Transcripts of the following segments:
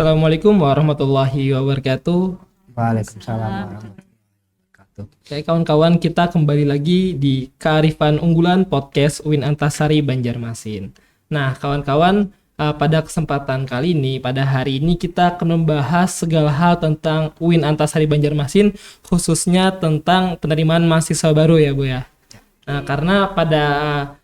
Assalamualaikum warahmatullahi wabarakatuh. Waalaikumsalam warahmatullahi wabarakatuh. Oke kawan-kawan, kita kembali lagi di Kearifan Unggulan Podcast UIN Antasari Banjarmasin. Nah kawan-kawan, pada kesempatan kali ini, pada hari ini kita akan membahas segala hal tentang UIN Antasari Banjarmasin, khususnya tentang penerimaan mahasiswa baru ya Bu ya. Nah karena pada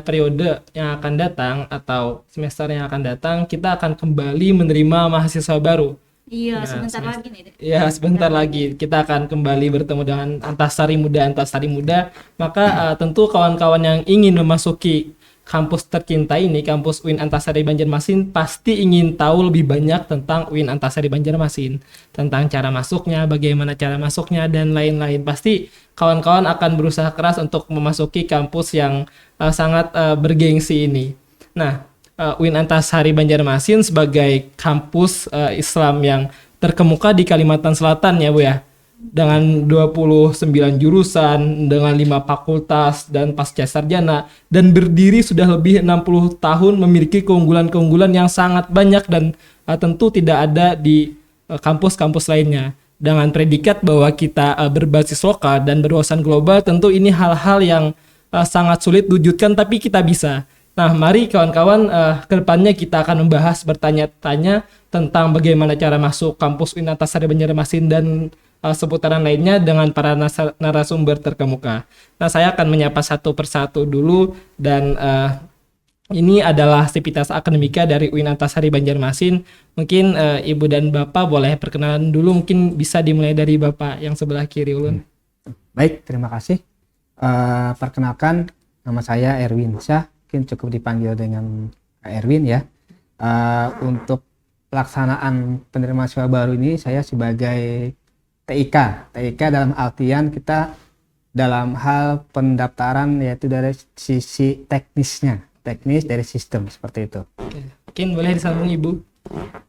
periode yang akan datang atau semester yang akan datang, kita akan kembali menerima mahasiswa baru. Iya, sebentar lagi nih. Ya, sebentar lagi kita akan kembali bertemu dengan Antasari Muda. Maka tentu kawan-kawan yang ingin memasuki kampus tercinta ini, kampus UIN Antasari Banjarmasin, pasti ingin tahu lebih banyak tentang UIN Antasari Banjarmasin, tentang cara masuknya, bagaimana cara masuknya, dan lain-lain. Pasti kawan-kawan akan berusaha keras untuk memasuki kampus yang sangat bergengsi ini. Nah, UIN Antasari Banjarmasin sebagai kampus Islam yang terkemuka di Kalimantan Selatan ya Bu ya, dengan 29 jurusan, dengan 5 fakultas dan pasca sarjana, dan berdiri sudah lebih 60 tahun, memiliki keunggulan-keunggulan yang sangat banyak dan tentu tidak ada di kampus-kampus lainnya. Dengan predikat bahwa kita berbasis lokal dan berwawasan global, tentu ini hal-hal yang sangat sulit diwujudkan, tapi kita bisa. Nah, mari kawan-kawan, ke depannya kita akan membahas, bertanya-tanya tentang bagaimana cara masuk kampus UIN Antasari Banjarmasin dan seputaran lainnya dengan para narasumber terkemuka. Nah, saya akan menyapa satu persatu dulu, dan ini adalah Sivitas Akademika dari UIN Antasari Banjarmasin. Mungkin Ibu dan Bapak boleh perkenalan dulu, mungkin bisa dimulai dari Bapak yang sebelah kiri ulun. Baik, terima kasih. Perkenalkan, nama saya Erwin Syah, mungkin cukup dipanggil dengan Erwin ya. Untuk pelaksanaan penerimaan mahasiswa baru ini, saya sebagai TIK dalam artian kita dalam hal pendaftaran, yaitu dari sisi teknis dari sistem seperti itu. Oke. Mungkin boleh disambung Ibu.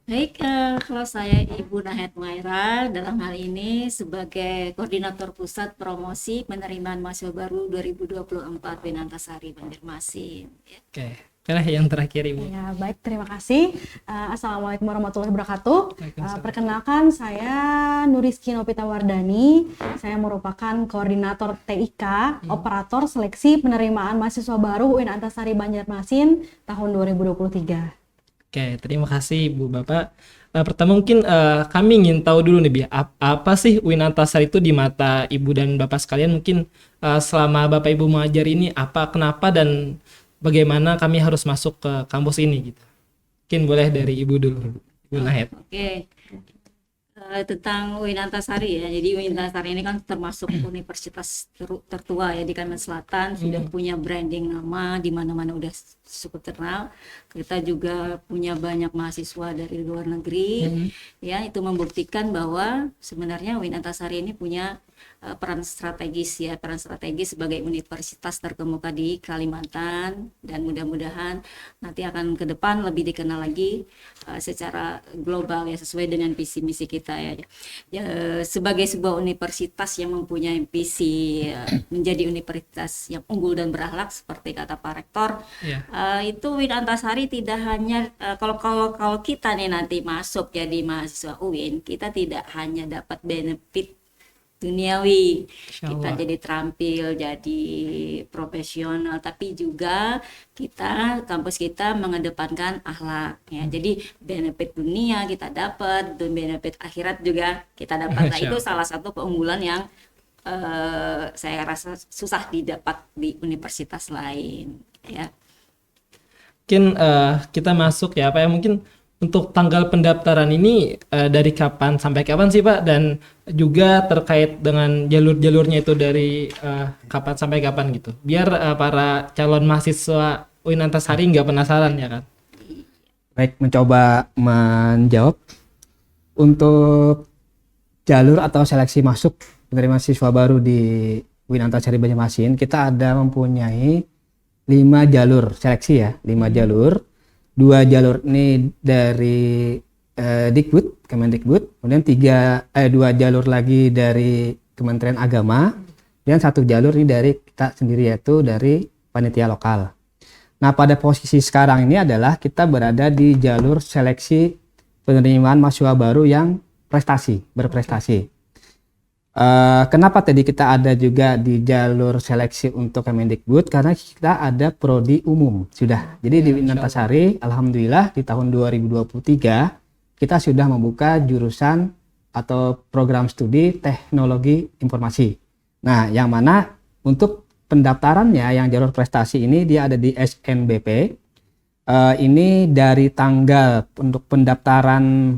Baik, kalau saya Ibu Nahed Maira, dalam hal ini sebagai Koordinator Pusat Promosi Penerimaan Mahasiswa Baru 2024 UIN Antasari Banjarmasin. Ya. Oke. Yang terakhir Ibu. Ya, baik, terima kasih. Assalamualaikum warahmatullahi wabarakatuh. Perkenalkan, saya Nurizky Nopita Wardani. Saya merupakan koordinator TIK, operator seleksi penerimaan mahasiswa baru UIN Antasari Banjarmasin tahun 2023. Oke, terima kasih Ibu Bapak. Pertama mungkin kami ingin tahu dulu nih Bi, apa sih UIN Antasari itu di mata Ibu dan Bapak sekalian? Mungkin selama Bapak Ibu mengajar ini kenapa dan bagaimana kami harus masuk ke kampus ini gitu. Mungkin boleh dari Ibu dulu, Ibu Nahed. Oke. Tentang UIN Antasari ya. Jadi UIN Antasari ini kan termasuk universitas tertua ya di Kalimantan Selatan, sudah punya branding nama, di mana-mana udah cukup terkenal. Kita juga punya banyak mahasiswa dari luar negeri. Ya, itu membuktikan bahwa sebenarnya UIN Antasari ini punya peran strategis sebagai universitas terkemuka di Kalimantan, dan mudah-mudahan nanti akan ke depan lebih dikenal lagi secara global ya, sesuai dengan visi misi kita ya. Sebagai sebuah universitas yang mempunyai visi menjadi universitas yang unggul dan berakhlak seperti kata Pak Rektor, itu UIN Antasari tidak hanya kalau kita nih nanti masuk jadi mahasiswa UIN, kita tidak hanya dapat benefit duniawi, kita jadi terampil, jadi profesional, tapi juga kampus kita mengedepankan akhlak ya. Jadi benefit dunia kita dapat, dan benefit akhirat juga kita dapat. Nah, itu salah satu keunggulan yang saya rasa susah didapat di universitas lain ya. Mungkin kita masuk ya Pak ya, mungkin untuk tanggal pendaftaran ini dari kapan sampai kapan sih Pak, dan juga terkait dengan jalur-jalurnya itu dari kapan sampai kapan gitu, biar para calon mahasiswa UIN Antasari nggak penasaran ya kan. Baik, mencoba menjawab. Untuk jalur atau seleksi masuk penerimaan mahasiswa baru di UIN Antasari Banjarmasin, kita ada mempunyai 5 jalur seleksi ya, 5 jalur. 2 jalur ini dari Kemendikbud, kemudian 2 jalur lagi dari Kementerian Agama, dan 1 jalur ini dari kita sendiri, yaitu dari panitia lokal. Nah, pada posisi sekarang ini adalah kita berada di jalur seleksi penerimaan mahasiswa baru yang berprestasi. Kenapa tadi kita ada juga di jalur seleksi untuk Kemendikbud? Karena kita ada prodi umum sudah. Jadi di UIN Antasari, alhamdulillah di tahun 2023 kita sudah membuka jurusan atau program studi teknologi informasi. Nah, yang mana untuk pendaftarannya yang jalur prestasi ini dia ada di SNBP. Ini dari tanggal untuk pendaftaran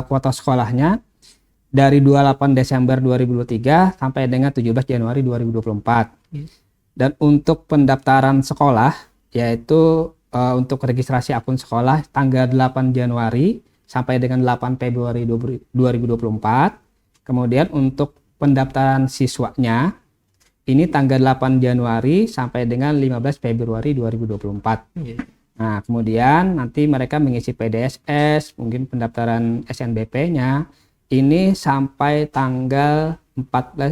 kuota sekolahnya dari 28 Desember 2023 sampai dengan 17 Januari 2024. Dan untuk pendaftaran sekolah yaitu untuk registrasi akun sekolah tanggal 8 Januari sampai dengan 8 Februari 2024. Kemudian untuk pendaftaran siswanya ini tanggal 8 Januari sampai dengan 15 Februari 2024. Nah, kemudian nanti mereka mengisi PDSS, mungkin pendaftaran SNBP-nya ini sampai tanggal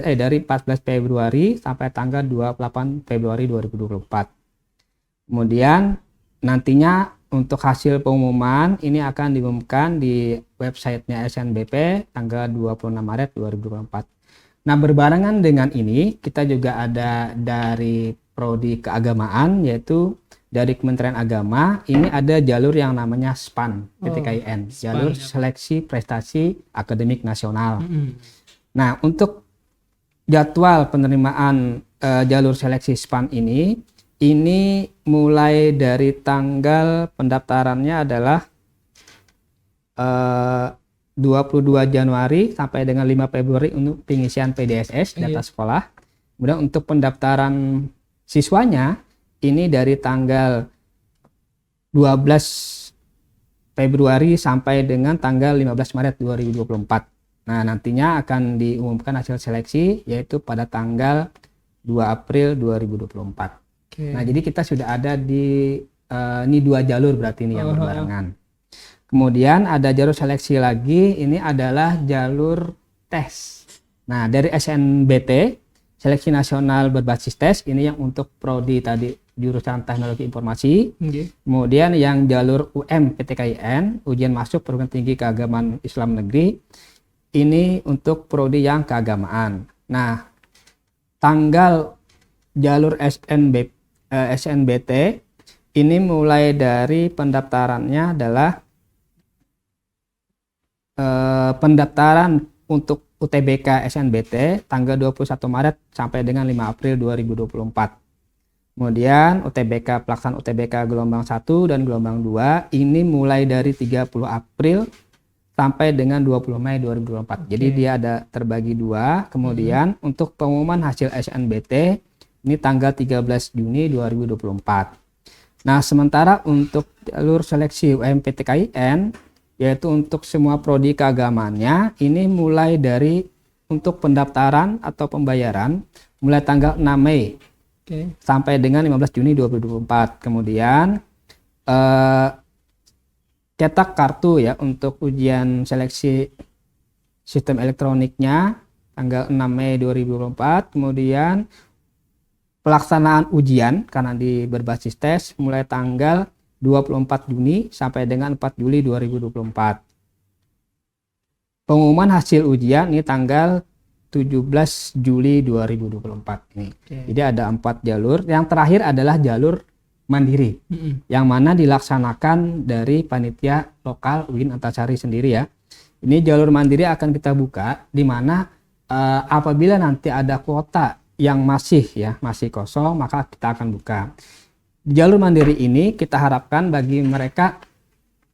dari 14 Februari sampai tanggal 28 Februari 2024. Kemudian nantinya untuk hasil pengumuman ini akan diumumkan di websitenya SNBP tanggal 26 Maret 2024. Nah, berbarengan dengan ini kita juga ada dari prodi keagamaan yaitu dari Kementerian Agama ini ada jalur yang namanya SPAN PTKIN, jalur seleksi prestasi akademik nasional. Nah, untuk jadwal penerimaan jalur seleksi SPAN ini mulai dari tanggal pendaftarannya adalah 22 Januari sampai dengan 5 Februari untuk pengisian PDSS data sekolah. Kemudian untuk pendaftaran siswanya ini dari tanggal 12 Februari sampai dengan tanggal 15 Maret 2024. Nah, nantinya akan diumumkan hasil seleksi yaitu pada tanggal 2 April 2024. Nah, jadi kita sudah ada di ini 2 jalur berarti ini yang berbarengan. Kemudian ada jalur seleksi lagi, ini adalah jalur tes. Nah, dari SNBT, Seleksi Nasional Berbasis Tes, ini yang untuk prodi tadi jurusan Teknologi Informasi. Kemudian yang jalur PTKIN, Ujian Masuk Perguruan Tinggi Keagamaan Islam Negeri, ini untuk prodi yang keagamaan. Nah, tanggal jalur SNBT ini mulai dari pendaftarannya adalah pendaftaran untuk UTBK SNBT tanggal 21 Maret sampai dengan 5 April 2024. Kemudian UTBK pelaksanaan UTBK gelombang 1 dan gelombang 2 ini mulai dari 30 April sampai dengan 20 Mei 2024. Jadi dia ada terbagi 2. Kemudian untuk pengumuman hasil SNBT ini tanggal 13 Juni 2024. Nah, sementara untuk jalur seleksi UMPTKIN yaitu untuk semua prodi keagamaannya ini mulai dari untuk pendaftaran atau pembayaran mulai tanggal 6 Mei sampai dengan 15 Juni 2024. Kemudian cetak kartu ya untuk ujian seleksi sistem elektroniknya tanggal 6 Mei 2024. Kemudian pelaksanaan ujian karena di berbasis tes mulai tanggal 24 Juni sampai dengan 4 Juli 2024. Pengumuman hasil ujian ini tanggal 17 Juli 2024 ini. Jadi ada 4 jalur. Yang terakhir adalah jalur mandiri, yang mana dilaksanakan dari panitia lokal UIN Antasari sendiri ya. Ini jalur mandiri akan kita buka, di mana apabila nanti ada kuota yang masih kosong, maka kita akan buka. Di jalur mandiri ini kita harapkan bagi mereka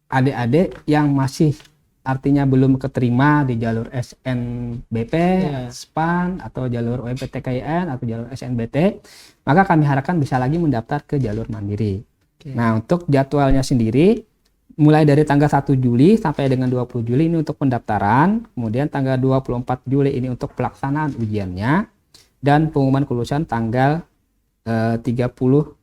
adik-adik yang masih artinya belum keterima di jalur SNBP, SPAN atau jalur UMPTKIN atau jalur SNBT, maka kami harapkan bisa lagi mendaftar ke jalur mandiri. Nah, untuk jadwalnya sendiri mulai dari tanggal 1 Juli sampai dengan 20 Juli ini untuk pendaftaran, kemudian tanggal 24 Juli ini untuk pelaksanaan ujiannya, dan pengumuman kelulusan tanggal 30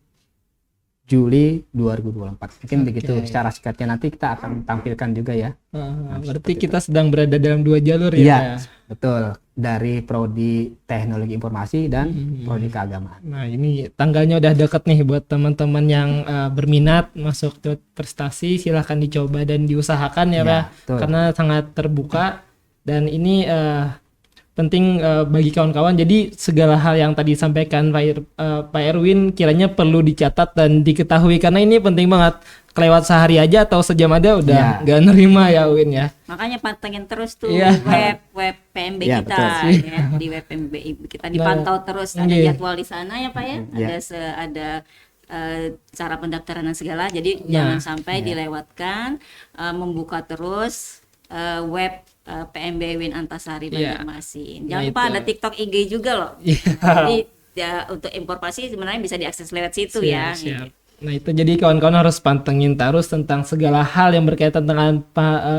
Juli 2024. Mungkin begitu Oke. secara singkatnya, nanti kita akan tampilkan juga ya. Berarti kita sedang berada dalam 2 jalur ya, Iya, Pak ya? betul. Dari prodi Teknologi Informasi dan prodi Keagamaan. Nah, ini tanggalnya udah deket nih buat teman-teman yang berminat masuk ke prestasi, silahkan dicoba dan diusahakan ya, Ya, Pak. betul. Karena sangat terbuka dan ini penting bagi kawan-kawan. Jadi segala hal yang tadi disampaikan Pak Erwin kiranya perlu dicatat dan diketahui karena ini penting banget. Kelewat sehari aja atau sejam aja udah Ya. nggak nerima ya, Win ya. Makanya pantengin terus tuh Iya. web PMB Iya, kita betul. ya, di web PMB kita dipantau terus, ada iya. jadwal di sana ya Pak ya. Iya. Ada cara pendaftaran dan segala. Jadi Nah, jangan sampai dilewatkan, membuka terus web PMB Win Antasari Iya. Banjarmasin. Nah, Jangan lupa itu. ada TikTok IG juga loh. Iya. Jadi ya, untuk informasi sebenarnya bisa diakses lewat situ ya. Siap. Nah itu jadi kawan-kawan harus pantengin terus tentang segala hal yang berkaitan dengan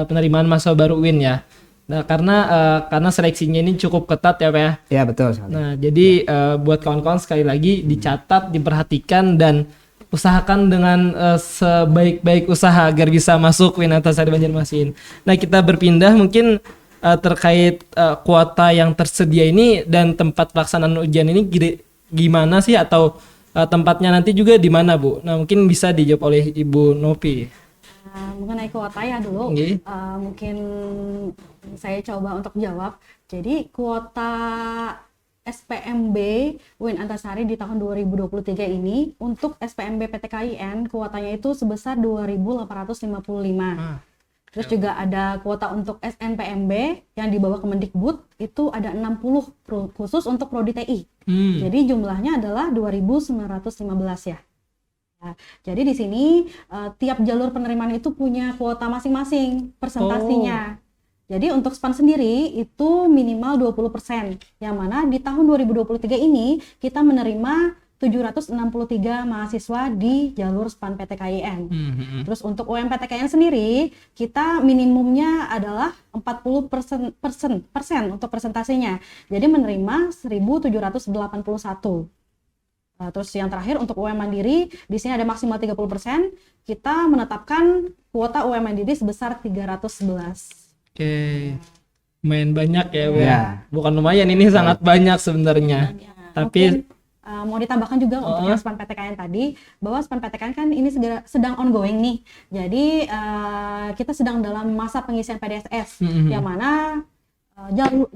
penerimaan mahasiswa baru UIN ya. Nah karena seleksinya ini cukup ketat ya Pak ya. Ya, betul sekali. Nah jadi buat kawan-kawan sekali lagi dicatat, diperhatikan dan usahakan dengan sebaik-baik usaha agar bisa masuk UIN Antasari Banjarmasin. Nah kita berpindah mungkin terkait kuota yang tersedia ini dan tempat pelaksanaan ujian ini gimana sih, atau tempatnya nanti juga di mana Bu? Nah mungkin bisa dijawab oleh Ibu Novi. Mengenai kuota ya dulu, Oke. mungkin saya coba untuk jawab. Jadi kuota SPMB UIN Antasari di tahun 2023 ini untuk SPMB PTKIN kuotanya itu sebesar 2.855. Terus juga ada kuota untuk SNPMB yang dibawa Kemendikbud itu ada 60 khusus untuk prodi TI. Jadi jumlahnya adalah 2.915 ya. Nah, jadi di sini tiap jalur penerimaan itu punya kuota masing-masing persentasinya. Jadi untuk SPAN sendiri itu minimal 20%. Yang mana di tahun 2023 ini kita menerima 763 mahasiswa di jalur SPAN PTKIN. Terus untuk UMPTKIN sendiri kita minimumnya adalah 40% untuk presentasinya. Jadi menerima 1.781. Terus yang terakhir untuk UM Mandiri di sini ada maksimal 30%. Kita menetapkan kuota UM Mandiri sebesar 311. Oke. Lumayan banyak ya Bu. Ya. Bukan lumayan, ini sangat banyak sebenarnya. Tapi Mungkin, mau ditambahkan juga untuk yang SPAN PTKN tadi, bahwa SPAN PTKN kan ini sedang ongoing nih. Jadi kita sedang dalam masa pengisian PDSS, yang mana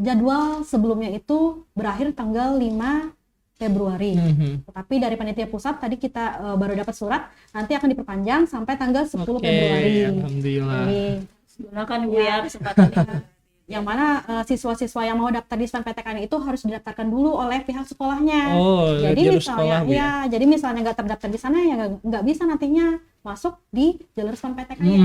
jadwal sebelumnya itu berakhir tanggal 5 Februari. Tetapi dari panitia pusat tadi kita baru dapat surat, nanti akan diperpanjang sampai tanggal 10 Februari. Alhamdulillah. Jadi, Gunakan Bu ya kesempatannya. yang mana siswa-siswa yang mau daftar di SPAN PTKN itu harus didaftarkan dulu oleh pihak sekolahnya. Oh, Jadi jalur misalnya, sekolah, Bu, ya? jadi misalnya nggak terdaftar di sana ya nggak bisa nantinya masuk di jalur SPAN PTKN.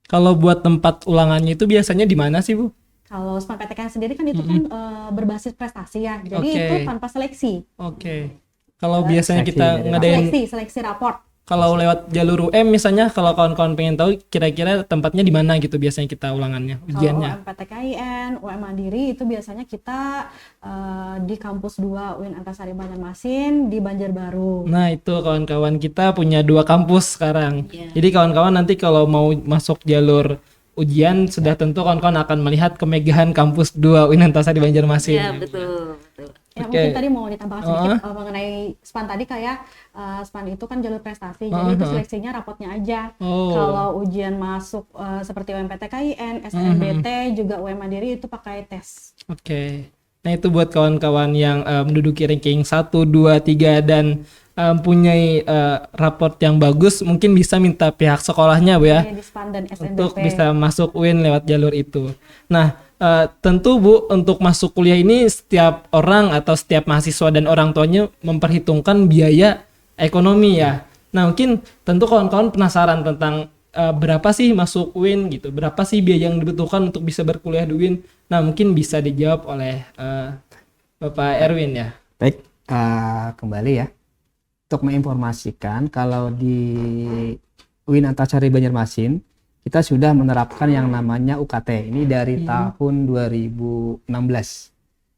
Kalau buat tempat ulangannya itu biasanya di mana sih Bu? Kalau SPAN PTKN sendiri kan itu kan berbasis prestasi ya, jadi Oke. itu tanpa seleksi. Oke. Kalau biasanya Seleksi kita dari ngadain, Seleksi raport. kalau lewat jalur UM misalnya, kalau kawan-kawan pengen tahu kira-kira tempatnya di mana gitu biasanya kita ulangannya, Kalau ujiannya. UMPTKIN, UM Mandiri itu biasanya kita di kampus 2 UIN Antasari Banjarmasin di Banjarbaru. Nah itu kawan-kawan kita punya 2 kampus sekarang. Iya. Jadi kawan-kawan nanti kalau mau masuk jalur ujian sudah tentu kawan-kawan akan melihat kemegahan kampus 2 UIN Antasari Banjarmasin. Iya, betul. Ya Oke. mungkin tadi mau ditambahkan sedikit mengenai SPAN tadi, kayak SPAN itu kan jalur prestasi, jadi itu seleksinya rapotnya aja. Oh. Kalau ujian masuk seperti UMPTKIN, SNBT, juga UM Mandiri itu pakai tes. Oke. Nah itu buat kawan-kawan yang menduduki ranking 1, 2, 3 dan mempunyai raport yang bagus, mungkin bisa minta pihak sekolahnya Bu ya, Di SPAN dan SNBP. untuk bisa masuk UIN lewat jalur itu. Nah tentu Bu, untuk masuk kuliah ini setiap orang atau setiap mahasiswa dan orang tuanya memperhitungkan biaya ekonomi ya. Nah mungkin tentu kawan-kawan penasaran tentang berapa sih masuk UIN gitu, berapa sih biaya yang dibutuhkan untuk bisa berkuliah di UIN. Nah mungkin bisa dijawab oleh Bapak Erwin ya. Baik, kembali ya. Untuk menginformasikan kalau di UIN Antasari Banjarmasin kita sudah menerapkan yang namanya UKT. Ini dari tahun 2016.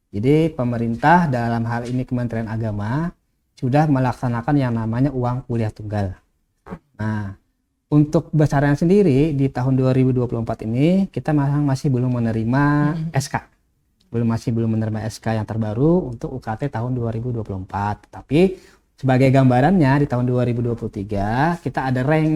Jadi pemerintah dalam hal ini Kementerian Agama sudah melaksanakan yang namanya uang kuliah tunggal. Nah, untuk besarannya sendiri di tahun 2024 ini kita masih belum menerima SK. Masih belum menerima SK yang terbaru untuk UKT tahun 2024. Tapi sebagai gambarannya di tahun 2023 kita ada rank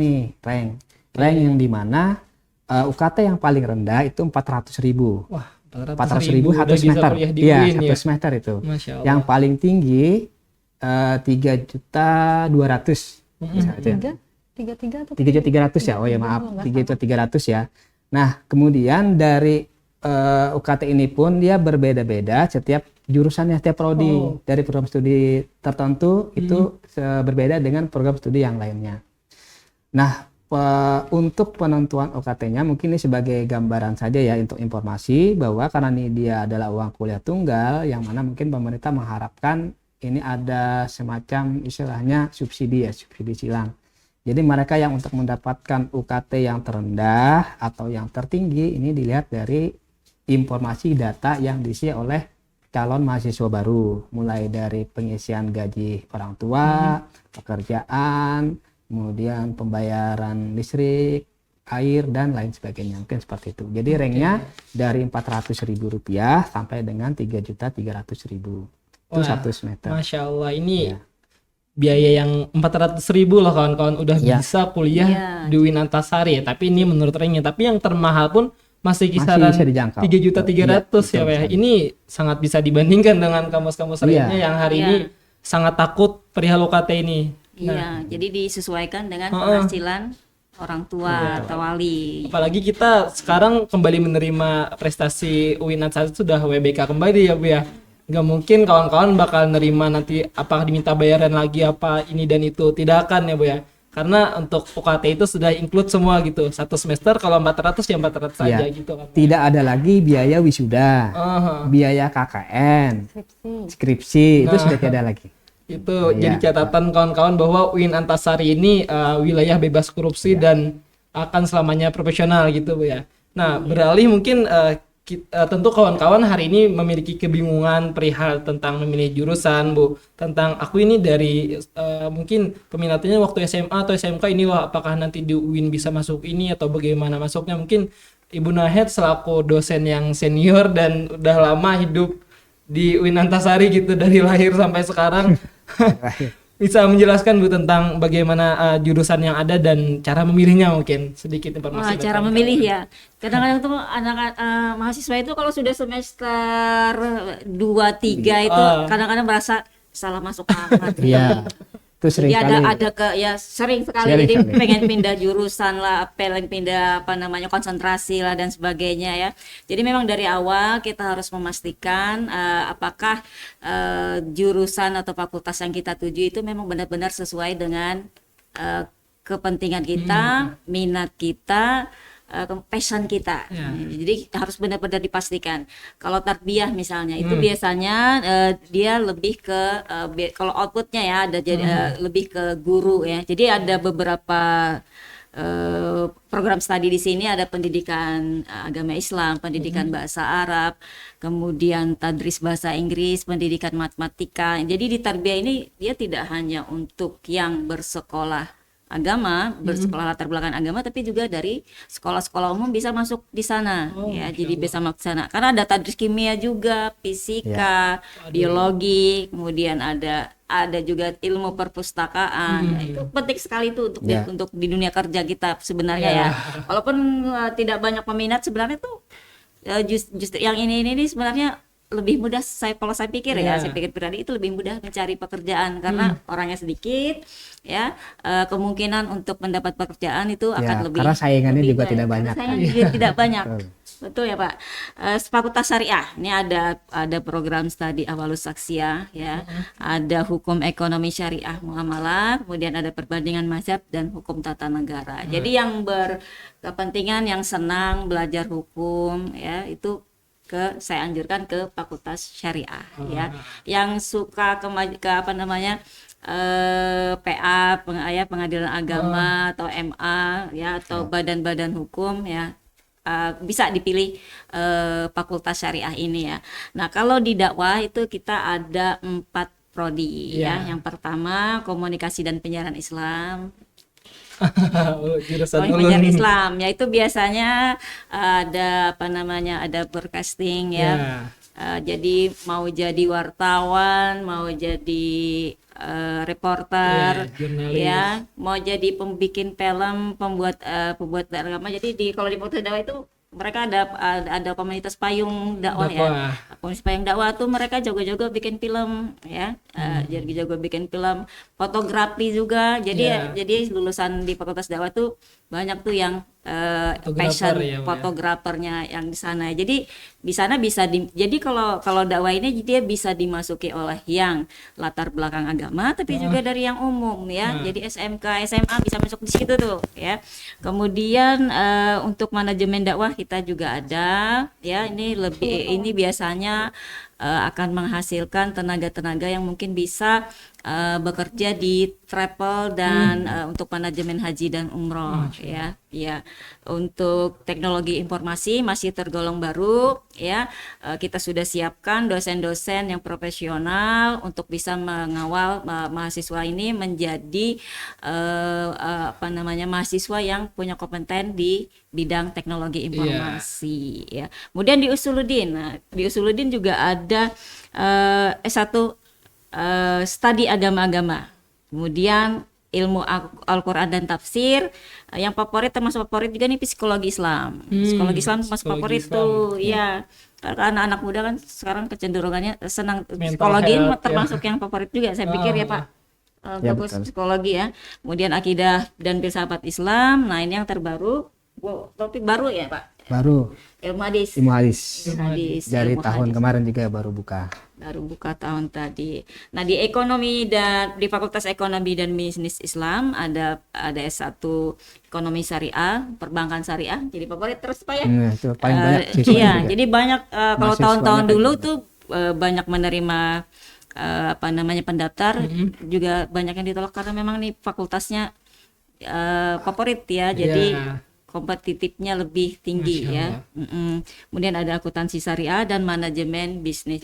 yang dimana UKT yang paling rendah itu 400.000. Wah, 400.000 udah satu bisa semester. kuliah di Iya, UIN satu ya. semester itu. Masya Allah. Yang paling tinggi 3.200.000 misalnya itu ya. 3 atau 3.300 ya. Oh ya maaf, 3.300 ya. Nah, kemudian dari UKT ini pun dia berbeda-beda setiap jurusannya, setiap prodi. Dari program studi tertentu itu berbeda dengan program studi yang lainnya. Nah, untuk penentuan UKT-nya mungkin ini sebagai gambaran saja ya untuk informasi bahwa karena ini dia adalah uang kuliah tunggal yang mana mungkin pemerintah mengharapkan ini ada semacam istilahnya subsidi silang. Jadi mereka yang untuk mendapatkan UKT yang terendah atau yang tertinggi ini dilihat dari informasi data yang diisi oleh calon mahasiswa baru, mulai dari pengisian gaji orang tua, pekerjaan, kemudian pembayaran listrik, air, dan lain sebagainya. Mungkin seperti itu. Jadi ranknya dari Rp400.000 sampai dengan Rp3.300.000. Itu Wah, satu semester. Masya Allah, ini Ya. biaya yang 400.000 loh kawan-kawan udah Ya. bisa kuliah Iya. di UIN Antasari ya. Tapi ini menurut ranknya. Tapi yang termahal pun masih kisaran bisa dijangkau. 3.300.000 Iya, ya, Pak ya. betul Ini sangat bisa dibandingkan dengan kampus-kampus Iya. lainnya yang hari Iya. ini sangat takut perihal UKT ini. Iya, jadi disesuaikan dengan Heeh. penghasilan orang tua atau wali. Apalagi kita sekarang kembali menerima prestasi UIN Antasari sudah WBK kembali ya Bu ya. Nggak mungkin kawan-kawan bakal nerima nanti apakah diminta bayaran lagi apa ini dan itu. Tidak akan ya Bu ya. Karena untuk UKT itu sudah include semua gitu. Satu semester kalau 400 ya 400 saja Iya. gitu kan. Tidak ada lagi biaya wisuda, Aha. biaya KKN, skripsi. skripsi, itu sudah tidak ada lagi. Itu Iya. jadi catatan kawan-kawan bahwa UIN Antasari ini wilayah bebas korupsi dan akan selamanya profesional gitu Bu ya. Nah, beralih mungkin tentu kawan-kawan hari ini memiliki kebingungan perihal tentang memilih jurusan Bu. Tentang aku ini dari mungkin peminatnya waktu SMA atau SMK ini wah apakah nanti di UIN bisa masuk ini atau bagaimana masuknya. Mungkin Ibu Nahed selaku dosen yang senior dan udah lama hidup di UIN Antasari gitu dari lahir sampai sekarang bisa menjelaskan Bu tentang bagaimana jurusan yang ada dan cara memilihnya mungkin sedikit informasi. Wah, cara tentang memilih kawan. ya. Kadang-kadang tuh anak mahasiswa itu kalau sudah semester 2 3 itu kadang-kadang merasa salah masuk kamar. Iya, itu sering Jadi kali. ada ya sering sekali Sering jadi sekali. pengen pindah jurusan lah, pengen pindah apa namanya konsentrasi lah dan sebagainya ya. Jadi memang dari awal kita harus memastikan apakah jurusan atau fakultas yang kita tuju itu memang benar-benar sesuai dengan kepentingan kita, minat kita, passion kita. Ya. Jadi harus benar-benar dipastikan. Kalau tarbiyah misalnya itu biasanya dia lebih ke kalau outputnya ya ada jadi lebih ke guru ya. Jadi ada beberapa program studi di sini ada pendidikan agama Islam, pendidikan bahasa Arab, kemudian tadris bahasa Inggris, pendidikan matematika. Jadi di tarbiyah ini dia tidak hanya untuk yang bersekolah agama, bersekolah latar belakang agama, tapi juga dari sekolah-sekolah umum bisa masuk di sana ya. Jadi bisa masuk ke sana. Karena ada tadris kimia juga, fisika, biologi, kemudian ada juga ilmu perpustakaan. Nah, itu penting sekali itu untuk Ya. untuk di dunia kerja kita sebenarnya ya. Walaupun tidak banyak peminat sebenarnya tuh justru yang ini sebenarnya lebih mudah kalau saya pikir ya, saya pikir pribadi itu lebih mudah mencari pekerjaan karena orangnya sedikit ya, kemungkinan untuk mendapat pekerjaan itu akan lebih karena saingannya lebih juga baik. tidak Karena banyak. saingannya juga tidak banyak. Betul. Betul ya Pak. Fakultas Syariah ini ada program studi Awalus Saksiyah ya, ada hukum ekonomi syariah muamalah, kemudian ada perbandingan mazhab dan hukum tata negara. Jadi yang berkepentingan, yang senang belajar hukum ya itu saya anjurkan ke Fakultas Syariah ya. Yang suka ke apa namanya PA pengadilan agama atau MA ya atau badan-badan hukum ya bisa dipilih Fakultas Syariah ini ya. Nah kalau di dakwah itu kita ada 4 prodi Iya. ya. Yang pertama komunikasi dan penyiaran Islam. Jurusan Kalau ulun. penyiaran Islam ya itu biasanya ada apa namanya, ada broadcasting ya. Ya. Jadi mau jadi wartawan, mau jadi reporter, Iya, jurnalis. ya, mau jadi pembikin film, pembuat drama. Jadi kalau di Fakultas Dakwah itu mereka ada komunitas payung dakwah ya. Dakwah. Komunitas payung dakwah tuh mereka jago-jago bikin film ya. Jago-jago bikin film, fotografi juga. Jadi Iya. jadi lulusan di Fakultas Dakwah tuh banyak tuh yang Fotografer passion ya, Bu, ya. fotografernya yang di sana. Jadi di sana bisa jadi kalau dakwah ini dia bisa dimasuki oleh yang latar belakang agama, tapi juga dari yang umum ya. Jadi SMK, SMA bisa masuk di situ tuh ya. Kemudian untuk manajemen dakwah kita juga ada ya. Ini biasanya akan menghasilkan tenaga-tenaga yang mungkin bisa bekerja di travel dan untuk manajemen haji dan umroh ya. Ya, untuk teknologi informasi masih tergolong baru ya. Kita sudah siapkan dosen-dosen yang profesional untuk bisa mengawal mahasiswa ini menjadi mahasiswa yang punya kompeten di bidang teknologi informasi ya. Kemudian di Usuluddin. Nah, di Usuluddin juga ada S1 studi agama-agama. Kemudian ilmu Al-Quran dan tafsir. Yang termasuk favorit juga nih psikologi Islam. Psikologi Islam termasuk psikologi favorit Islam, tuh, ya. Karena anak-anak muda kan sekarang kecenderungannya senang Mental psikologi, health, termasuk yang favorit juga saya pikir ya Pak. Ya, Fokus betul. psikologi ya. Kemudian akidah dan filsafat Islam. Nah, ini yang terbaru. Topik baru ya Pak. Baru Ilmu hadis. ilmu hadis dari Ilmu tahun hadis. kemarin juga baru buka. Baru buka tahun tadi. Nah, di ekonomi dan di Fakultas Ekonomi dan Bisnis Islam ada S1 Ekonomi Syariah, Perbankan Syariah. Jadi favorit terus Pak ya. Itu paling banyak siswanya Iya, juga. jadi banyak kalau Mahasiswanya tahun-tahun kan dulu juga. tuh banyak menerima pendaftar, juga banyak yang ditolak karena memang nih fakultasnya favorit ya. Jadi Iya. kompetitifnya lebih tinggi Masya ya. Allah. Kemudian ada akuntansi syariah dan manajemen bisnis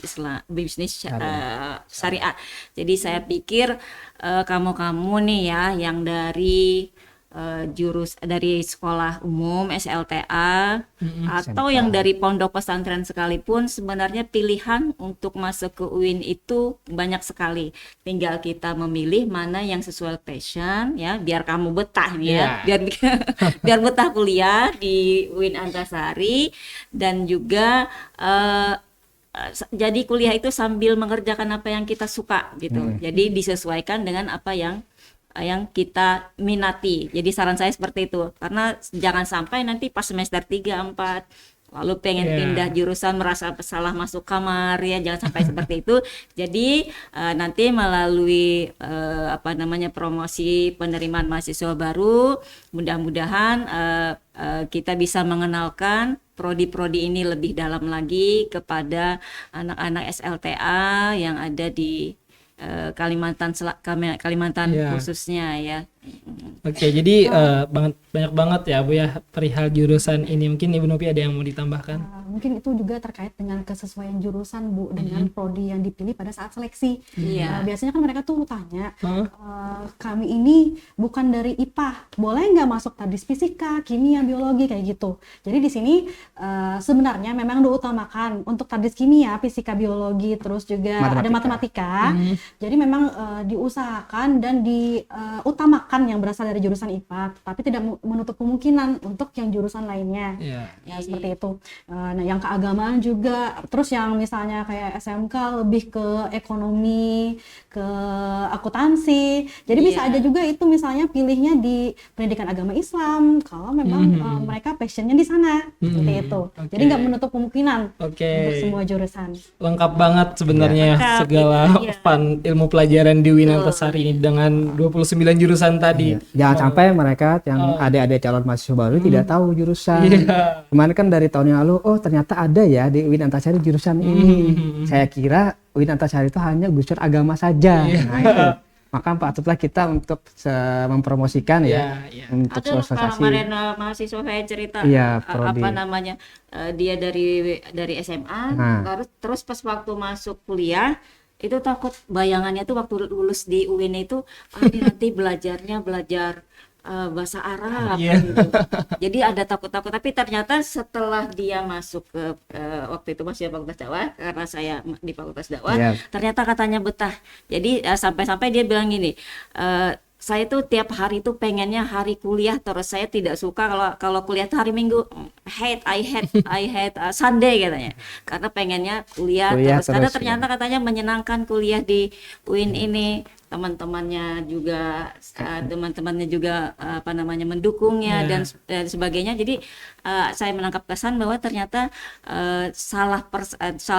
syariah. Jadi saya pikir kamu-kamu nih ya yang dari dari sekolah umum SLTA atau yang dari pondok pesantren sekalipun, sebenarnya pilihan untuk masuk ke UIN itu banyak sekali. Tinggal kita memilih mana yang sesuai passion ya, biar kamu betah nih ya. Biar betah kuliah di UIN Antasari, dan juga jadi kuliah itu sambil mengerjakan apa yang kita suka gitu. Jadi disesuaikan dengan apa yang kita minati. Jadi saran saya seperti itu. Karena jangan sampai nanti pas semester 3, 4 lalu pengen pindah jurusan merasa salah masuk kamar ya, jangan sampai seperti itu. Jadi nanti melalui promosi penerimaan mahasiswa baru, mudah-mudahan kita bisa mengenalkan prodi-prodi ini lebih dalam lagi kepada anak-anak SLTA yang ada di Kalimantan khususnya ya. Oke, jadi banyak banget ya Bu ya perihal jurusan ini. Mungkin Ibu Novi ada yang mau ditambahkan? Mungkin itu juga terkait dengan kesesuaian jurusan Bu dengan prodi yang dipilih pada saat seleksi. Iya. Biasanya kan mereka tuh tanya, kami ini bukan dari IPA, boleh nggak masuk tadis fisika, kimia, biologi kayak gitu. Jadi di sini sebenarnya memang diutamakan untuk tadis kimia, fisika, biologi, terus juga ada matematika. Jadi memang diusahakan dan diutamakan yang berasal dari jurusan IPA, tapi tidak menutup kemungkinan untuk yang jurusan lainnya. Ya seperti itu. Nah, yang keagamaan juga, terus yang misalnya kayak SMK lebih ke ekonomi, ke akuntansi. Jadi bisa aja juga itu misalnya pilihnya di pendidikan agama Islam kalau memang mereka passionnya di sana. Seperti itu. Jadi nggak menutup kemungkinan untuk semua jurusan. Lengkap banget sebenarnya segala fun ilmu pelajaran di UIN Antasari ini dengan 29 jurusan tadi. Jangan sampai mereka yang adik-adik calon mahasiswa baru tidak tahu jurusan. Kemarin kan dari tahun yang lalu, oh ternyata ada ya di UIN Antasari jurusan ini. Saya kira UIN Antasari itu hanya jurusan agama saja. Nah, itu. Maka patutlah kita untuk mempromosikan untuk Ada sosialisasi. kemarin mahasiswa saya cerita prodi. dia dari SMA terus pas waktu masuk kuliah itu takut bayangannya tuh waktu lulus di UIN itu ini nanti belajar bahasa Arab Iya. gitu. Jadi ada takut-takut, tapi ternyata setelah dia masuk ke waktu itu masih Fakultas Dakwah, karena saya di Fakultas Dakwah, Iya. ternyata katanya betah. Jadi sampai-sampai dia bilang gini, saya tuh tiap hari tuh pengennya hari kuliah terus, saya tidak suka kalau kuliah tuh hari Minggu. I hate Sunday katanya, karena pengennya kuliah Kuliah terus. Karena terus, ternyata katanya menyenangkan kuliah di UIN ini, teman-temannya juga apa namanya mendukungnya Ya. dan sebagainya. Jadi saya menangkap kesan bahwa ternyata salah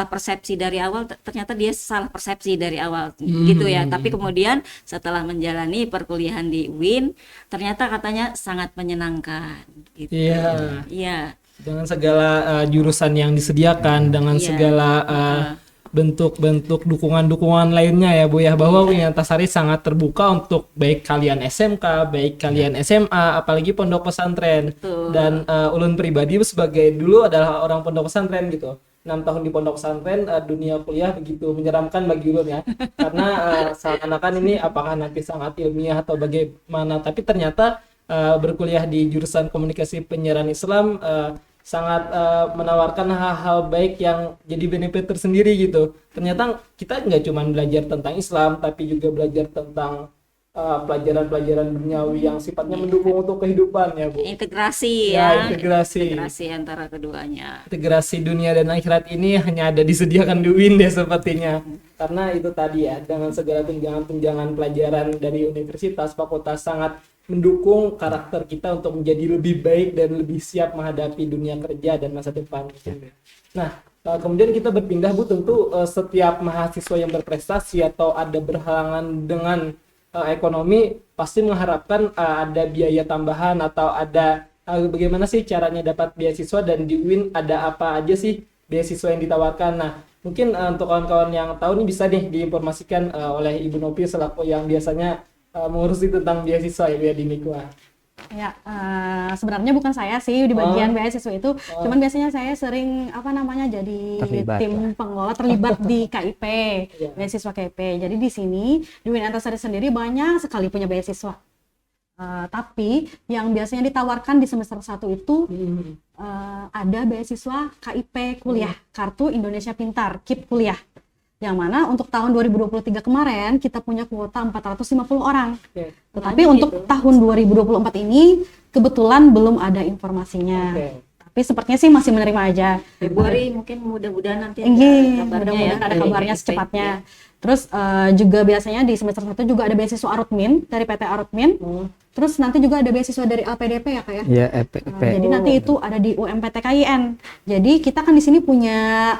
persepsi dari awal, ternyata dia salah persepsi dari awal gitu ya. Tapi kemudian setelah menjalani perkuliahan di UIN, ternyata katanya sangat menyenangkan gitu. Iya. Iya. Dengan segala jurusan yang disediakan, dengan Iya. segala bentuk-bentuk dukungan-dukungan lainnya ya Bu ya, bahwa UIN Antasari sangat terbuka untuk baik kalian SMK, baik kalian SMA, apalagi pondok pesantren. Betul. Dan ulun pribadi sebagai dulu adalah orang pondok pesantren gitu. 6 tahun di pondok pesantren, dunia kuliah begitu menyeramkan bagi ulun ya. Karena seakan-akan ini apakah nanti sangat ilmiah atau bagaimana, tapi ternyata berkuliah di jurusan komunikasi penyiaran Islam sangat menawarkan hal-hal baik yang jadi benefit tersendiri gitu. Ternyata kita nggak cuma belajar tentang Islam, tapi juga belajar tentang pelajaran-pelajaran duniawi yang sifatnya mendukung untuk kehidupan ya Bu. Integrasi Ya, ya. integrasi. Integrasi antara keduanya. Integrasi dunia dan akhirat ini hanya ada disediakan di UIN deh sepertinya. Karena itu tadi ya, dengan segala tunjangan-tunjangan pelajaran dari universitas, fakultas sangat mendukung karakter kita untuk menjadi lebih baik dan lebih siap menghadapi dunia kerja dan masa depan. Nah, kemudian kita berpindah Bu, tentu setiap mahasiswa yang berprestasi atau ada berhalangan dengan ekonomi pasti mengharapkan ada biaya tambahan atau ada bagaimana sih caranya dapat beasiswa, dan di UIN ada apa aja sih beasiswa yang ditawarkan. Nah, mungkin untuk kawan-kawan yang tahu nih bisa nih diinformasikan oleh Ibu Nopi selaku yang biasanya mengurusi tentang beasiswa ya di Mikwa. Ya, sebenarnya bukan saya sih di bagian beasiswa itu, cuman biasanya saya sering jadi Terlibat tim pengelola, terlibat di KIP, beasiswa KIP. Jadi di sini di UIN Antasari sendiri banyak sekali punya beasiswa. Tapi yang biasanya ditawarkan di semester 1 itu ada beasiswa KIP kuliah, Kartu Indonesia Pintar, KIP kuliah. Yang mana untuk tahun 2023 kemarin kita punya kuota 450 orang. Oke. Tetapi untuk tahun 2024 ini kebetulan belum ada informasinya. Oke. Tapi sepertinya sih masih menerima aja. Februari mungkin mudah-mudahan nanti Iya, kabarnya mudah-mudahan ya. ada kabarnya secepatnya. Terus juga biasanya di semester 1 juga ada beasiswa Arutmin dari PT Arutmin. Terus nanti juga ada beasiswa dari LPDP ya Kak ya. Ya, EP. Jadi nanti itu ada di UMPT KIN. Jadi kita kan di sini punya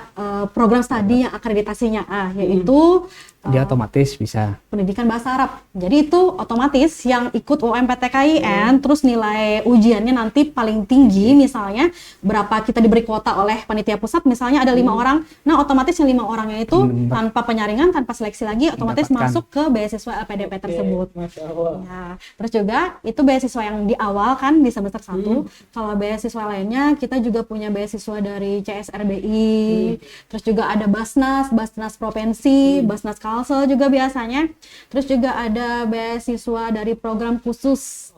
program studi yang akreditasinya yaitu Dia otomatis bisa. pendidikan bahasa Arab. Jadi itu otomatis yang ikut UMPT KIN, terus nilai ujiannya nanti paling tinggi, misalnya berapa kita diberi kuota oleh panitia pusat, misalnya ada 5 orang. Nah, otomatis yang 5 orangnya itu tanpa penyaringan, tanpa seleksi lagi, otomatis Mendapatkan. masuk ke beasiswa LPDP tersebut. Masya Allah. Ya, terus juga itu beasiswa yang di awal kan di semester 1. Kalau beasiswa lainnya kita juga punya beasiswa dari CSRBI. Terus juga ada Basnas Provinsi, Basnas Kalsel juga biasanya. Terus juga ada beasiswa dari program khusus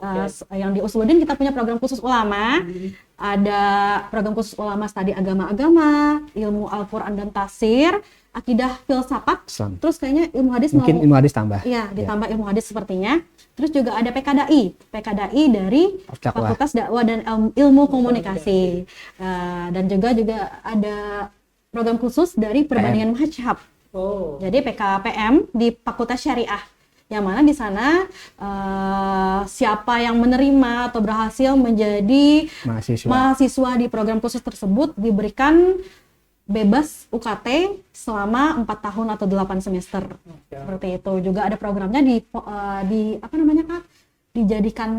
yang di Usuludin kita punya program khusus ulama. Ada program khusus ulama studi agama-agama, ilmu Al-Qur'an dan tafsir, akidah filsafat. Islam. Terus kayaknya ilmu hadis Mungkin ilmu hadis tambah. Iya, ditambah ilmu hadis sepertinya. Terus juga ada PKDI dari Dakwah. Fakultas Dakwah dan Ilmu Komunikasi. Dan juga ada program khusus dari perbandingan mazhab. Oh. Jadi PKPM di Fakultas Syariah. Yang mana di sana siapa yang menerima atau berhasil menjadi mahasiswa di program khusus tersebut diberikan bebas UKT selama 4 tahun atau 8 semester. Seperti itu. Juga ada programnya di apa namanya Kak? Dijadikan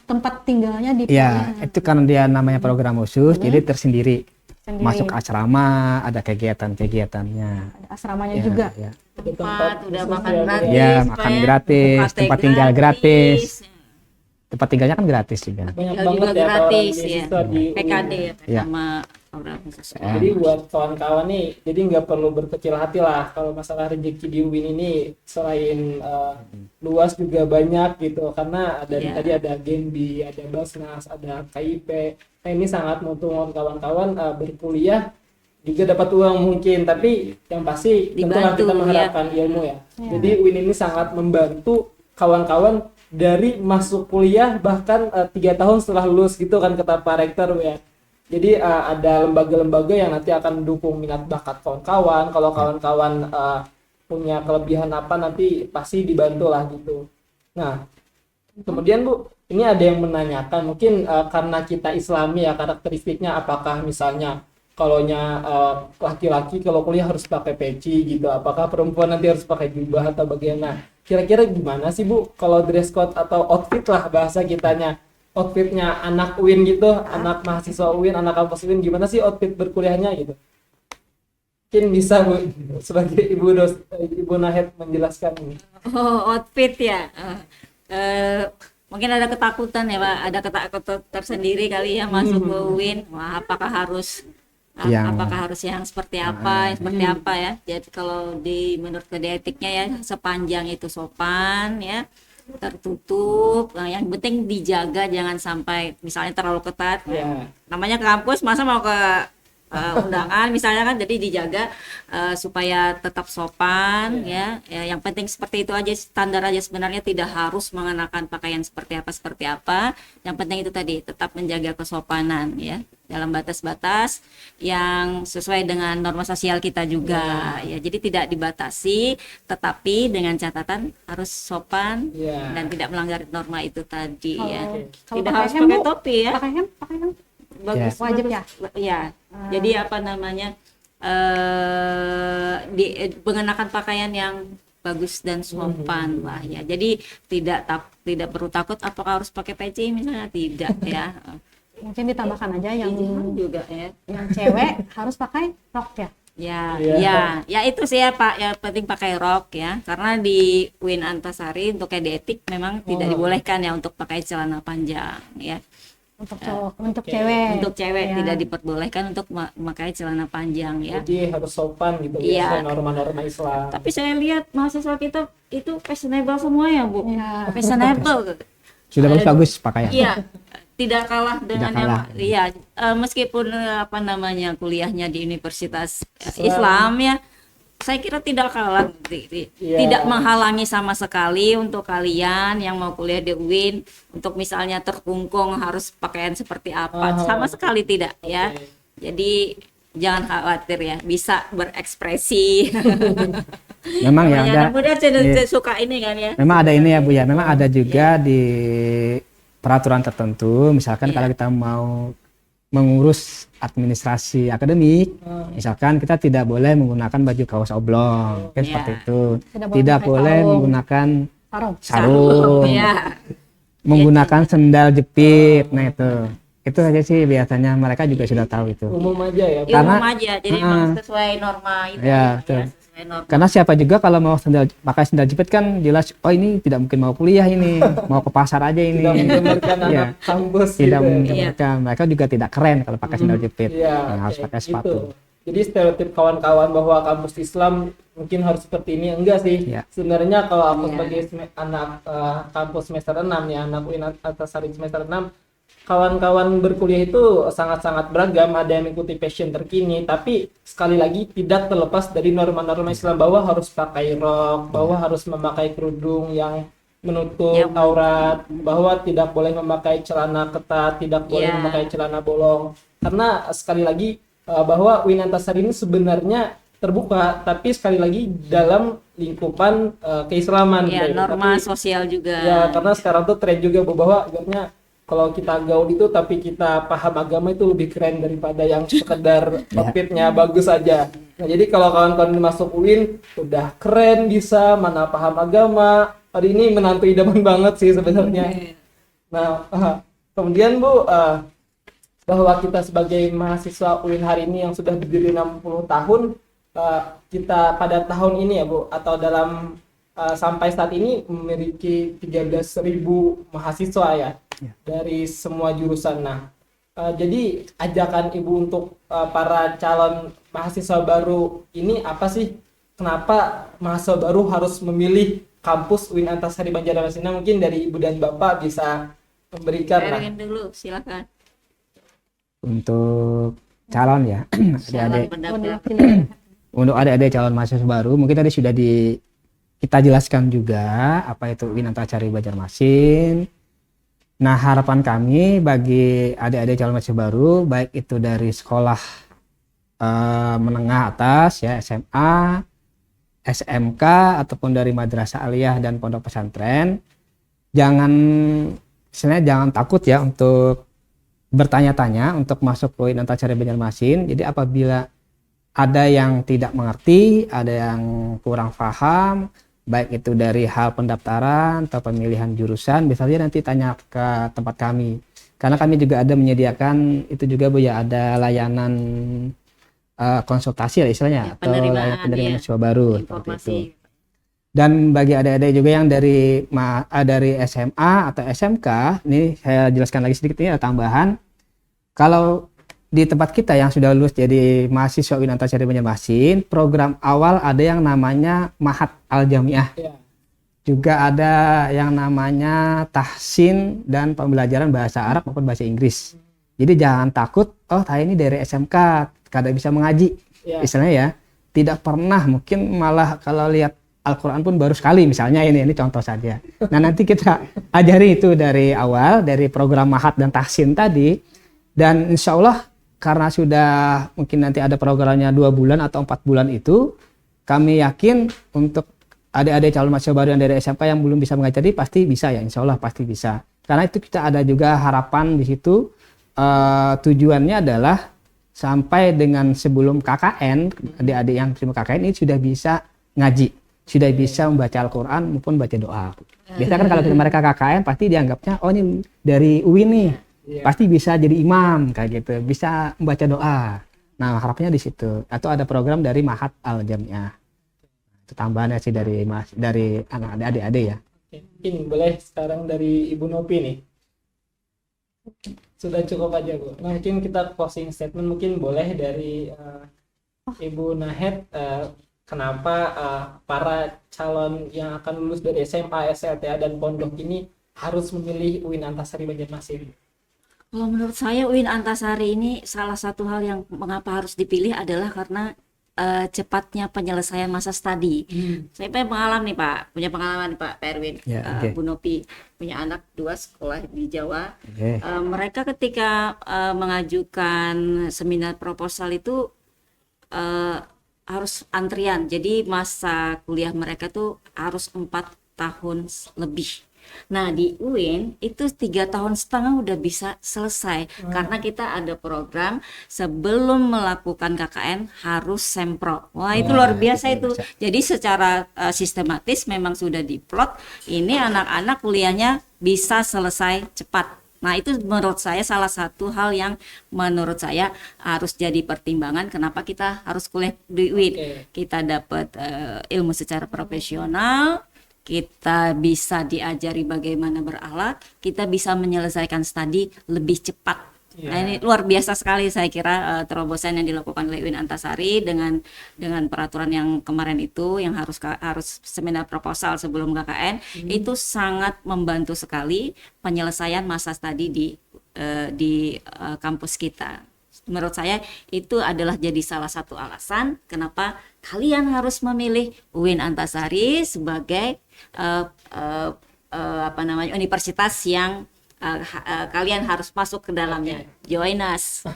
tempat tinggalnya di Ya, itu karena dia namanya program khusus, jadi tersendiri. Masuk asrama, ada kegiatan-kegiatannya. Ada asramanya Ya, juga. ya. Tempat udah khusus makan ya, Bu, ya. gratis. Ya, Pak makan ya. gratis, UKT tempat tinggal gratis. Tempat tinggalnya kan gratis juga. Banyak Tinggal banget juga ya gratis tawaran ya. beasiswa di PKD Ya. sama program khusus. Jadi buat kawan-kawan nih, jadi nggak perlu berkecil hati lah kalau masalah rezeki di UIN ini, selain luas juga banyak gitu, karena ada Iya. tadi ada Genbi, ada Basnas, ada KIP. Nah, ini sangat menguntungkan kawan-kawan berkuliah juga dapat uang mungkin, tapi yang pasti tentulah Dibantu, kita ya. mengharapkan ilmu ya. Jadi UIN ini sangat membantu kawan-kawan dari masuk kuliah bahkan 3 tahun setelah lulus gitu kan, kata Pak Rektor ya. Jadi ada lembaga-lembaga yang nanti akan mendukung minat bakat kawan-kawan. Kalau kawan-kawan punya kelebihan apa, nanti pasti dibantu lah gitu. Nah, kemudian Bu, ini ada yang menanyakan, mungkin karena kita Islami ya, karakteristiknya apakah misalnya kalonya laki-laki kalau kuliah harus pakai peci gitu, apakah perempuan nanti harus pakai jubah atau bagaimana? Kira-kira gimana sih Bu kalau dress code atau outfit lah bahasa kitanya, outfitnya anak UIN gitu, anak mahasiswa UIN, anak kampus UIN, gimana sih outfit berkuliahnya gitu? Mungkin bisa Bu sebagai Ibu Nahed menjelaskan ini. Oh, outfit ya. Mungkin ada ketakutan ya Pak, ada ketakutan tersendiri kali ya masuk ke UIN. Wah, apakah harus yang seperti apa, ya. Jadi kalau menurut kode etiknya ya, sepanjang itu sopan ya, tertutup. Nah, yang penting dijaga jangan sampai misalnya terlalu ketat. Ya. Namanya ke kampus, masa mau ke undangan misalnya kan, jadi dijaga supaya tetap sopan ya. Yang penting seperti itu aja, standar aja sebenarnya, tidak harus mengenakan pakaian seperti apa. Yang penting itu tadi, tetap menjaga kesopanan ya, dalam batas-batas yang sesuai dengan norma sosial kita juga ya. Jadi tidak dibatasi, tetapi dengan catatan harus sopan dan tidak melanggar norma itu tadi ya. Kalau Tidak pakai harus hem, pakai Bu? topi ya. Pakai hem? Bagus, Wajib bagus. Ya. Jadi apa namanya, mengenakan pakaian yang bagus dan sopan lah ya. Jadi tidak perlu takut apakah harus pakai peci misalnya, tidak ya. Mungkin ditambahkan aja yang Juga ya. cewek harus pakai rok ya. Ya itu sih ya Pak, yang penting pakai rok ya, karena di UIN Antasari untuk kode etik memang tidak dibolehkan ya untuk pakai celana panjang ya. Untuk cowok, untuk cewek. Untuk cewek Ya. tidak diperbolehkan untuk memakai celana panjang ya. Jadi harus sopan gitu, Iya. biasa norma-norma Islam. Tapi saya lihat mahasiswa kita itu fashionable semua ya Bu. Iya. Fashionable. Sudah bagus pakaian. Iya, tidak kalah dengan Tidak kalah. meskipun kuliahnya di Universitas Islam ya, saya kira tidak kalah, tidak menghalangi sama sekali untuk kalian yang mau kuliah di UIN untuk misalnya terkungkung harus pakaian seperti apa, sama sekali tidak ya. Jadi jangan khawatir ya, bisa berekspresi. Memang ya ada. Anak muda cenderung suka ini kan ya. Memang ada ini ya Bu ya. Memang ada juga di peraturan tertentu. Misalkan kalau kita mau mengurus administrasi akademik, misalkan kita tidak boleh menggunakan baju kaos oblong, kan seperti itu. pakai Tidak boleh sarung. menggunakan Sarung. sarung, Ya. menggunakan sendal jepit. Nah itu aja sih biasanya mereka juga sudah tahu itu. Umum aja ya. Karena- Umum aja, jadi memang sesuai norma itu Ya, ya, betul. sesuai norma. Karena siapa juga kalau mau pakai sendal jepit kan jelas, oh ini tidak mungkin mau kuliah ini, mau ke pasar aja ini. Tidak menggambarkan Iya. anak kampus Tidak gitu. menggambarkan. Mereka juga tidak keren kalau pakai sendal jepit. Iya, Nah, harus kayak pakai gitu. sepatu. Jadi stereotip kawan-kawan bahwa kampus Islam mungkin harus seperti ini, enggak sih. Iya. Sebenarnya kalau aku Iya. sebagai anak kampus semester 6 ya, anak UIN Antasari semester 6, kawan-kawan berkuliah itu sangat-sangat beragam, ada yang mengikuti passion terkini, tapi sekali lagi tidak terlepas dari norma-norma Islam bahwa harus pakai rok, bahwa harus memakai kerudung yang menutup Yang- aurat, bahwa tidak boleh memakai celana ketat, tidak boleh Iya. memakai celana bolong. Karena sekali lagi bahwa UIN Antasari ini sebenarnya terbuka, tapi sekali lagi dalam lingkupan keislaman. Ya, gitu. norma Tapi- sosial juga. Ya, karena sekarang tuh tren juga bahwa akhirnya kalau kita gaul itu tapi kita paham agama itu lebih keren daripada yang sekedar outfitnya bagus aja. Nah, jadi kalau kawan-kawan masuk UIN udah keren, bisa mana paham agama. Hari ini menantu idaman banget sih sebenarnya. Nah, kemudian Bu, bahwa kita sebagai mahasiswa UIN hari ini yang sudah berdiri 60 tahun, kita pada tahun ini ya Bu, atau dalam sampai saat ini memiliki 13.000 mahasiswa ya, dari semua jurusan. Nah, Jadi ajakan Ibu untuk para calon mahasiswa baru ini apa sih? Kenapa mahasiswa baru harus memilih kampus UIN Antasari Banjarmasin? Nah, mungkin dari Ibu dan Bapak bisa memberikan lah. Erwin dulu, silakan. Untuk calon ya, Calon adik-adik, pendapat. untuk adik-adik calon mahasiswa baru, mungkin tadi sudah kita jelaskan juga apa itu UIN Antasari Banjarmasin. Nah, harapan kami bagi adik-adik calon mahasiswa baru, baik itu dari sekolah menengah atas ya, SMA, SMK, ataupun dari madrasah aliyah dan pondok pesantren, istilahnya jangan takut ya untuk bertanya-tanya untuk masuk ke UIN Antasari Banjarmasin. Jadi apabila ada yang tidak mengerti, ada yang kurang paham, baik itu dari hal pendaftaran atau pemilihan jurusan, bisa saja nanti tanya ke tempat kami. Karena kami juga ada menyediakan itu juga Bu ya, ada layanan konsultasi lah istilahnya, Ya, atau penerimaan, layanan penerimaan ya. mahasiswa baru seperti itu. Informasi. Dan bagi adik-adik juga yang dari SMA atau SMK, ini saya jelaskan lagi sedikit, ini ada tambahan. Kalau di tempat kita yang sudah lulus jadi mahasiswa UIN Antasari Banjarmasin, program awal ada yang namanya Mahat Al-Jamiah. Ya. Juga ada yang namanya tahsin dan pembelajaran bahasa Arab maupun bahasa Inggris. Jadi jangan takut, oh saya ini dari SMK, kada bisa mengaji. Ya. Istilahnya ya, tidak pernah, mungkin malah kalau lihat Al-Quran pun baru sekali misalnya, ini contoh saja. Nah, nanti kita ajari itu dari awal, dari program Mahat dan tahsin tadi. Dan insya Allah karena sudah mungkin nanti ada programnya 2 bulan atau 4 bulan itu, kami yakin untuk adik-adik calon mahasiswa baru yang dari SMK yang belum bisa mengaji pasti bisa ya, insya Allah pasti bisa. Karena itu kita ada juga harapan di situ, tujuannya adalah sampai dengan sebelum KKN, adik-adik yang terima KKN ini sudah bisa ngaji, sudah bisa membaca Al-Quran maupun baca doa. Biasanya kan kalau mereka KKN pasti dianggapnya, oh ini dari UIN nih, pasti bisa jadi imam kayak gitu, bisa membaca doa. Nah, harapannya di situ. Atau ada program dari Mahat Al-Jamiah. Itu tambahannya sih dari anak adik-adik ya. Oke, mungkin boleh sekarang dari Ibu Nopi nih. Sudah cukup aja Bu. Nah, mungkin kita closing statement mungkin boleh dari Ibu Nahed, kenapa para calon yang akan lulus dari SMA, SLTA dan pondok ini harus memilih UIN Antasari Banjarmasin? Kalau menurut saya UIN Antasari ini salah satu hal yang mengapa harus dipilih adalah karena cepatnya penyelesaian masa studi. Saya punya pengalaman nih Pak Perwin, Ya, oke. Bu Nopi punya anak 2 sekolah di Jawa. Oke. Mereka ketika mengajukan seminar proposal itu harus antrian. Jadi masa kuliah mereka tuh harus 4 tahun lebih. Nah, di UIN itu 3,5 tahun udah bisa selesai karena kita ada program sebelum melakukan KKN harus sempro. Wah, itu luar biasa itu. Jadi secara sistematis memang sudah diplot, ini anak-anak kuliahnya bisa selesai cepat. Nah, itu menurut saya salah satu hal yang menurut saya harus jadi pertimbangan kenapa kita harus kuliah di UIN. Kita dapat ilmu secara profesional, kita bisa diajari bagaimana beralat, kita bisa menyelesaikan studi lebih cepat. Nah, ini luar biasa sekali saya kira terobosan yang dilakukan oleh UIN Antasari dengan peraturan yang kemarin itu yang harus seminar proposal sebelum KKN itu sangat membantu sekali penyelesaian masa studi di kampus kita. Menurut saya itu adalah jadi salah satu alasan kenapa kalian harus memilih UIN Antasari sebagai universitas yang kalian harus masuk ke dalamnya. Join us.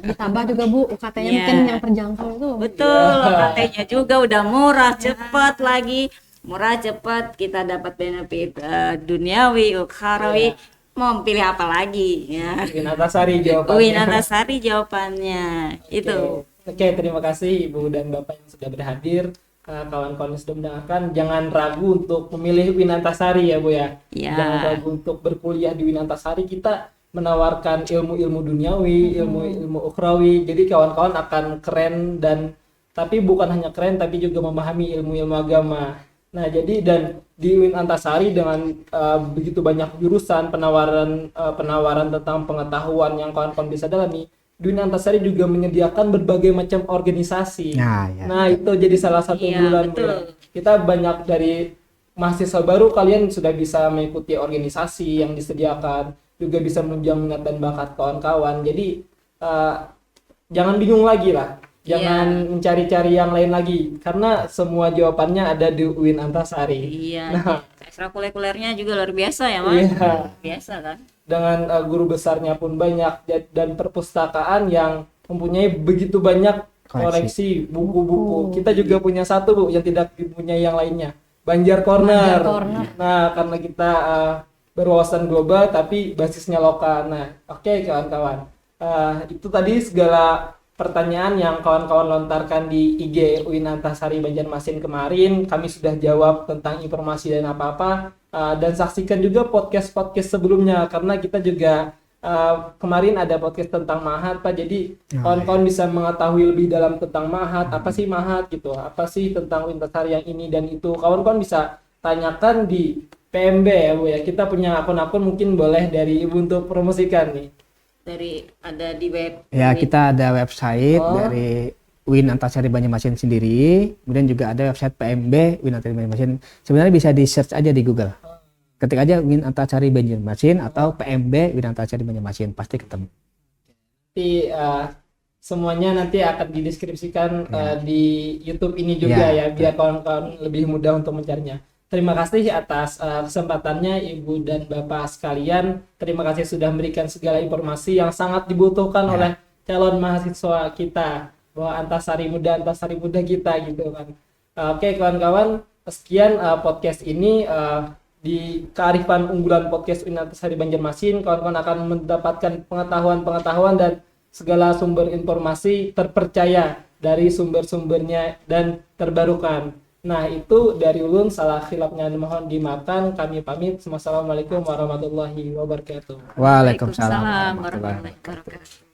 Ditambah juga Bu, UKT-nya mungkin yang terjangkau itu. Betul, UKT-nya juga udah murah, cepat lagi. Murah, cepat, kita dapat benefit duniawi, ukhrawi. Mau pilih apa lagi ya? UIN Antasari jawabannya. UIN Antasari jawabannya. Itu. Oke, terima kasih Ibu dan Bapak yang sudah berhadir. Kawan-kawan yang sudah mendengarkan, jangan ragu untuk memilih UIN Antasari ya Bu ya. Ya. Jangan ragu untuk berkuliah di UIN Antasari. Kita menawarkan ilmu-ilmu duniawi, ilmu-ilmu ukhrawi. Jadi kawan-kawan akan keren tapi bukan hanya keren tapi juga memahami ilmu-ilmu agama. Nah, jadi dan di UIN Antasari dengan begitu banyak jurusan penawaran tentang pengetahuan yang kawan-kawan bisa dalami, di UIN Antasari juga menyediakan berbagai macam organisasi. Nah, ya. Nah, itu jadi salah satu Iya, unggulan betul. ya. Kita banyak dari mahasiswa baru, kalian sudah bisa mengikuti organisasi yang disediakan, juga bisa menunjang minat dan bakat kawan-kawan. Jadi jangan bingung lagi lah. Jangan mencari-cari yang lain lagi karena semua jawabannya ada di UIN Antasari. Iya, Nah, ekstrakurikulernya juga luar biasa ya, Mas. iya. Biasa kan? Dengan guru besarnya pun banyak dan perpustakaan yang mempunyai begitu banyak koleksi buku-buku. Kita juga punya satu, Bu, yang tidak dipunyai yang lainnya. Banjar Corner. Banjar Corner. Nah, karena kita berwawasan global tapi basisnya lokal. Nah, oke kawan-kawan. Itu tadi segala pertanyaan yang kawan-kawan lontarkan di IG UIN Antasari Banjarmasin kemarin. Kami sudah jawab tentang informasi dan apa-apa. Dan saksikan juga podcast-podcast sebelumnya karena kita juga kemarin ada podcast tentang Mahat, Pak. Jadi kawan-kawan bisa mengetahui lebih dalam tentang Mahat, apa sih Mahat gitu, apa sih tentang UIN Antasari yang ini dan itu. Kawan-kawan bisa tanyakan di PMB ya, Bu ya. Kita punya akun-akun, mungkin boleh dari Ibu untuk promosikan nih. Ada di web. Ya, kita ada website dari UIN Antasari Banjarmasin sendiri, kemudian juga ada website PMB UIN Antasari Banjarmasin. Sebenarnya bisa di search aja di Google. Ketik aja UIN Antasari Banjarmasin atau PMB UIN Antasari Banjarmasin, pasti ketemu. Nanti semuanya nanti akan dideskripsikan di YouTube ini juga ya, biar kawan-kawan lebih mudah untuk mencarinya. Terima kasih atas kesempatannya Ibu dan Bapak sekalian. Terima kasih sudah memberikan segala informasi yang sangat dibutuhkan oleh calon mahasiswa kita, bahwa Antasari muda kita gitu kan. Oke kawan-kawan, sekian podcast ini di kearifan unggulan podcast UIN Antasari Banjarmasin. Kawan-kawan akan mendapatkan pengetahuan-pengetahuan dan segala sumber informasi terpercaya dari sumber-sumbernya dan terbarukan. Nah, itu dari ulun, salah khilafnya mohon dimaafkan. Kami pamit. Wassalamualaikum warahmatullahi wabarakatuh. Waalaikumsalam Waalaikumsalam warahmatullahi wabarakatuh.